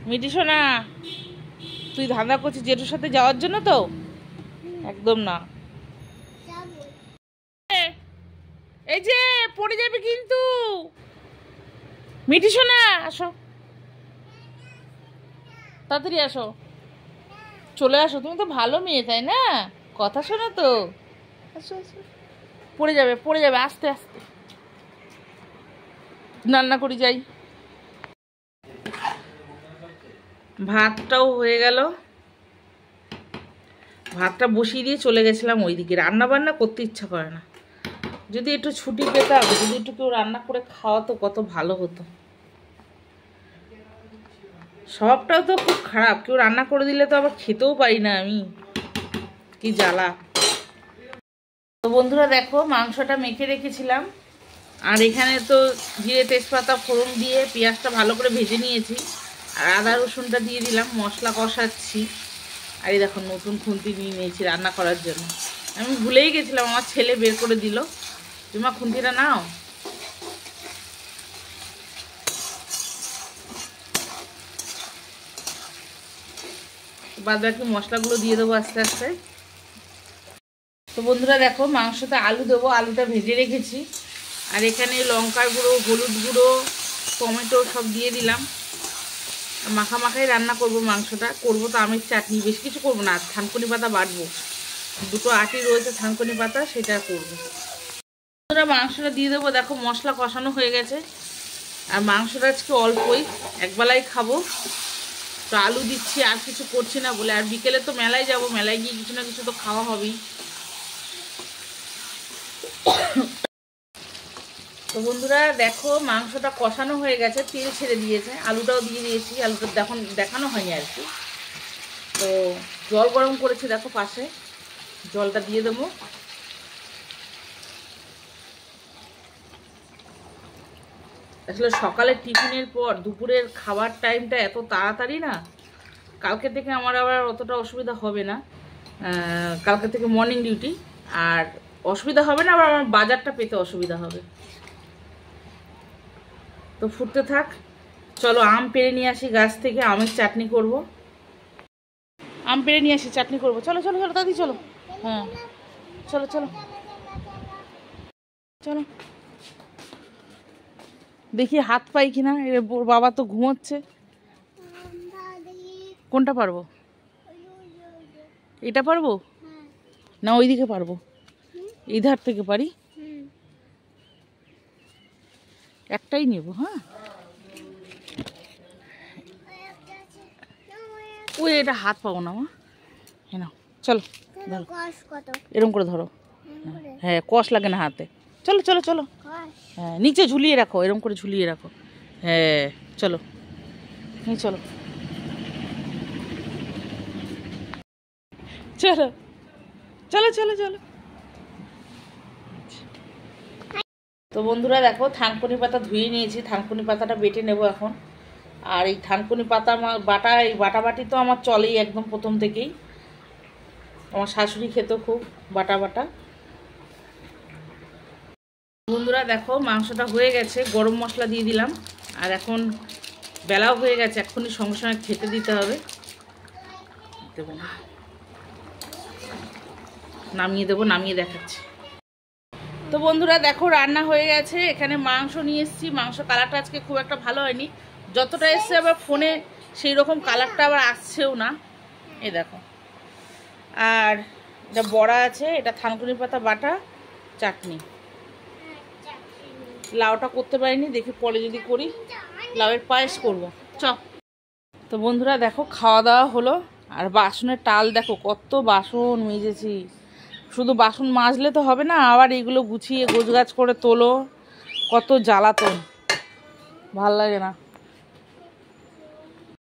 মিটি সোনা, তুই ধান্দা করছিস জেঠুর সাথে যাওয়ার জন্য? তো একদম না। এই যে পড়ে যাবে কিন্তু। মিটি সোনা আসো, তাড়াতাড়ি আসো, চলে আসো। তুমি তো ভালো মেয়ে, তাই না? কথা শোনো তো। আসো আসো, পড়ে যাবে পড়ে যাবে, আস্তে আস্তে। রান্না করি যাই। ভাতটাও হয়ে গেল, ভাতটা বসিয়ে দিয়ে চলে গেছিলাম ওইদিকে। রান্না বান্না করতে ইচ্ছা করে না। যদি একটু ছুটি পেতাম, যদি একটু কেউ রান্না করে খাওয়াতো কত ভালো হতো। সবটাও তো খুব খারাপ, কেউ রান্না করে দিলে তো আবার খেতেও পারি না আমি, কি জ্বালা। তো বন্ধুরা দেখো, মাংসটা মেখে রেখেছিলাম, আর এখানে তো জিরে তেজপাতা ফোড়ন দিয়ে পেঁয়াজটা ভালো করে ভেজে নিয়েছি, আর আদা রসুনটা দিয়ে দিলাম, মশলা কষাচ্ছি। আর এই দেখো নতুন খুন্তি নিয়ে নিয়েছি রান্না করার জন্য। আমি ভুলেই গেছিলাম, আমার ছেলে বের করে দিল। তোমার খুন্তিটা নাও। বাদ বাকি মশলাগুলো দিয়ে দেবো আস্তে আস্তে। তো বন্ধুরা দেখো, মাংসতে আলু দেবো, আলুটা ভেজে রেখেছি। আর এখানে লঙ্কার গুঁড়ো, হলুদ গুঁড়ো, টমেটো সব দিয়ে দিলাম। মাখা মাখাই রান্না করব মাংসটা। করবো তো আমের চাটনি, বেশি কিছু করবো না। থানকুনি পাতা বাটবো, দুটো আটি রয়েছে থানকুনি পাতা, সেটা করবো। বন্ধুরা মাংসটা দিয়ে দেবো। দেখো মশলা কষানো হয়ে গেছে। আর মাংসটা আজকে অল্পই, একবেলাই খাবো। তো আলু দিচ্ছি, আর কিছু করছি না বলে। আর বিকেলে তো মেলায় যাব, মেলায় গিয়ে কিছু না কিছু তো খাওয়া হবেই। তো বন্ধুরা দেখো, মাংসটা কষানো হয়ে গেছে, তেল ছেড়ে দিয়েছে, আলুটাও দিয়ে দিয়েছি। আলুটা দেখানো হয়নি আর কি। তো জল গরম করেছি, দেখো পাশে, জলটা দিয়ে দেবো। আসলে সকালের টিফিনের পর দুপুরের খাবার টাইমটা এত তাড়াতাড়ি না। কালকে থেকে আমার আবার অতটা অসুবিধা হবে না, কালকে থেকে মর্নিং ডিউটি, আর অসুবিধা হবে না, আবার আমার বাজারটা পেতে অসুবিধা হবে। তো ফুটতে থাক। চলো আম পেড়ে নিয়ে আসি গাছ থেকে, আমের চাটনি করব। আম পেড়ে নিয়ে আসি, চাটনি করব। চলো চলো চলো দাদি, চলো। হ্যাঁ চলো চলো চলো, দেখি হাত পাই কিনা। বাবা তো ঘুমোচ্ছে। কোনটা পারবো? এটা পারবো না ওইদিকে পারবো? এই ধার থেকে পারি, একটাই নেব। হ্যাঁ, ওই এটা হাত পাবো না মা। হ্যাঁ নাও, চলো ধরো, এরকম করে ধরো। হ্যাঁ, কষ লাগে না হাতে। চলো চলো চলো। হ্যাঁ, নিচে ঝুলিয়ে রাখো, এরকম করে ঝুলিয়ে রাখো। হ্যাঁ চলো, চলো চলো চলো চলো চলো। তো বন্ধুরা দেখো, থানকুনি পাতা ধুয়ে নিয়েছি, থানকুনি পাতাটা বেটে নেব এখন। আর এই থানকুনি পাতা বাটা, এই বাটাবাটি তো আমার চলেই একদম প্রথম থেকেই। আমার শাশুড়ি খেত খুব বাটা বাটা। বন্ধুরা দেখো, মাংসটা হয়ে গেছে, গরম মশলা দিয়ে দিলাম। আর এখন বেলাও হয়ে গেছে, এক্ষুনি সঙ্গে সঙ্গে খেতে দিতে হবে। দেবো না, নামিয়ে দেবো, নামিয়ে দেখাচ্ছি। তো বন্ধুরা দেখো, রান্না হয়ে গেছে। এখানে মাংস নিয়ে এসেছি। মাংস কালারটা আজকে খুব একটা ভালো হয়নি, যতটা এসছে আবার ফোনে সেই রকম কালারটা আবার আসছেও না। এই দেখো, আর এটা বড়া আছে, এটা থানকুনি পাতা বাটা চাটনি। লাউটা করতে পারিনি, দেখি পরে যদি করি। লাউয়ের পায়েস করবো চ। তো বন্ধুরা দেখো, খাওয়া দাওয়া হলো। আর বাসনের টাল দেখো, কত বাসন মেজেছি। শুধু বাসন মাজলে তো হবে না, আবার এগুলো গুছিয়ে গোছগাছ করে তোলো, কত জ্বালাতন, ভাল লাগে না।